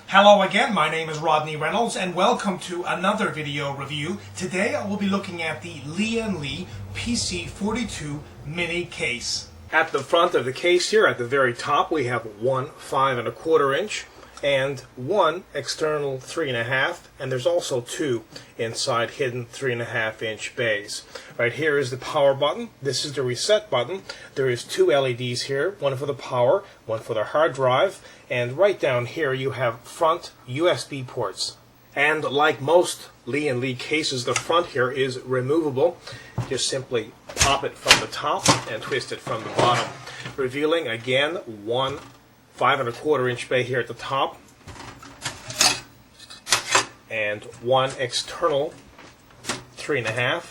Hello again, my name is Rodney Reynolds and welcome to another video review. Today I will be looking at the Lian PC-42 mini case. At the front of the case here, at the very top, we have one 5¼ inch and one external 3½, and there's also two inside hidden 3½ inch bays. Right here is the power button. This is the reset button. There is two LEDs here, one for the power, one for the hard drive, and right down here you have front USB ports. And like most Lian cases, the front here is removable. Just simply pop it from the top and twist it from the bottom, revealing again one 5¼ inch bay here at the top, and one external 3½.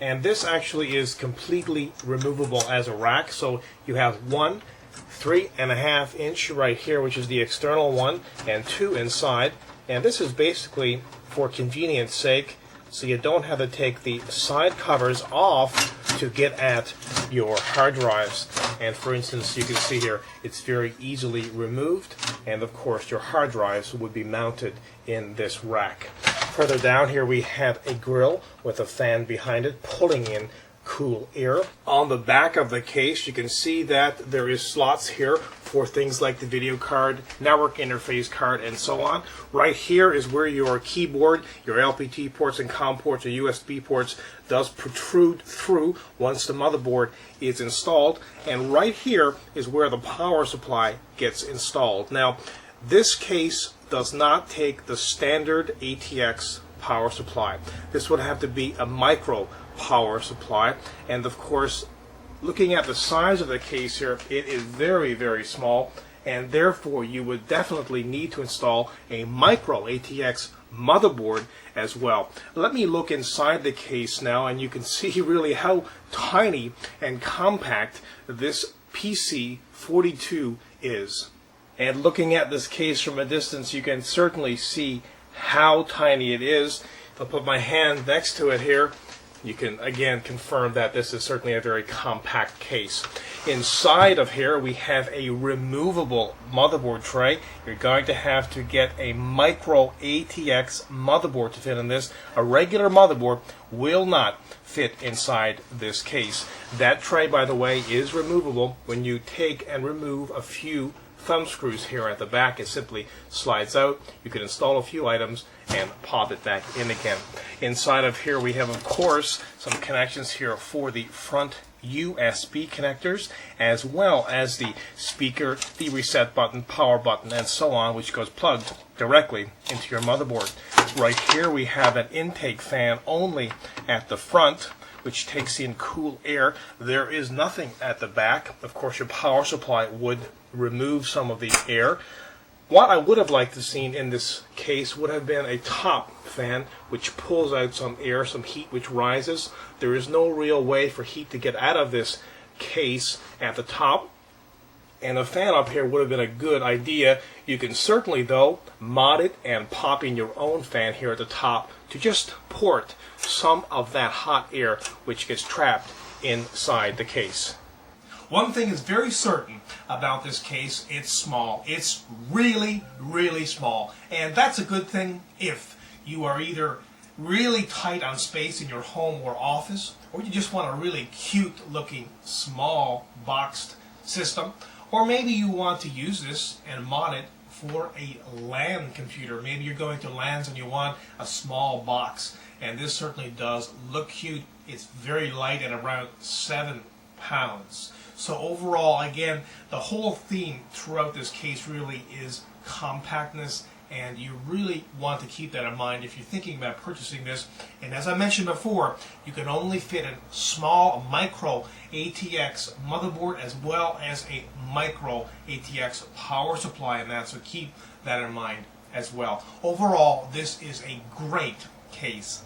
And this actually is completely removable as a rack. So you have one 3½ inch right here, which is the external one, and two inside. And this is basically for convenience sake, so you don't have to take the side covers off to get at your hard drives. And for instance, you can see here, it's very easily removed, and of course your hard drives would be mounted in this rack. Further down here we have a grill with a fan behind it pulling in cool air. On the back of the case you can see that there is slots here for things like the video card, network interface card, and so on. Right here is where your keyboard, your LPT ports and COM ports or USB ports does protrude through once the motherboard is installed, and right here is where the power supply gets installed. Now this case does not take the standard ATX power supply. This would have to be a micro power supply, and of course looking at the size of the case here, it is very, very small, and therefore you would definitely need to install a micro ATX motherboard as well. Let me look inside the case now, and you can see really how tiny and compact this PC-42 is. And looking at this case from a distance, you can certainly see how tiny it is. If I put my hand next to it here, you can again confirm that this is certainly a very compact case. Inside of here we have a removable motherboard tray. You're going to have to get a micro ATX motherboard to fit in this. A regular motherboard will not fit inside this case. That tray, by the way, is removable. When you take and remove a few thumb screws here at the back, it simply slides out. You can install a few items and pop it back in again. Inside of here we have, of course, some connections here for the front USB connectors, as well as the speaker, the reset button, power button, and so on, which goes plugged directly into your motherboard. Right here we have an intake fan only at the front, which takes in cool air. There is nothing at the back. Of course, your power supply would remove some of the air. What I would have liked to see in this case would have been a top fan which pulls out some air, some heat which rises. There is no real way for heat to get out of this case at the top, and a fan up here would have been a good idea. You can certainly, though, mod it and pop in your own fan here at the top to just port some of that hot air which gets trapped inside the case. One thing is very certain about this case: it's small. It's really, really small. And that's a good thing if you are either really tight on space in your home or office, or you just want a really cute looking small boxed system, or maybe you want to use this and mod it for a LAN computer. Maybe you're going to LANs and you want a small box, and this certainly does look cute. It's very light at around 7 pounds. So overall, again, the whole theme throughout this case really is compactness, and you really want to keep that in mind if you're thinking about purchasing this. And as I mentioned before, you can only fit a small micro ATX motherboard as well as a micro ATX power supply in that, so keep that in mind as well. Overall, this is a great case.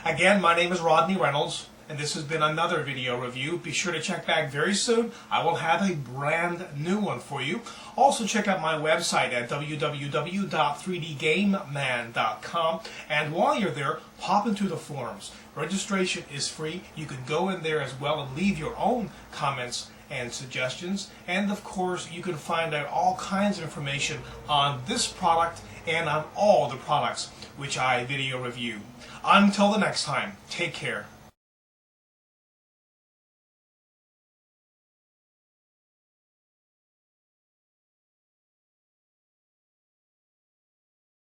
Again, my name is Rodney Reynolds, and this has been another video review. Be sure to check back very soon. I will have a brand new one for you. Also check out my website at www.3dgameman.com, and while you're there, pop into the forums. Registration is free. You can go in there as well and leave your own comments and suggestions, and of course you can find out all kinds of information on this product and on all the products which I video review. Until the next time, take care.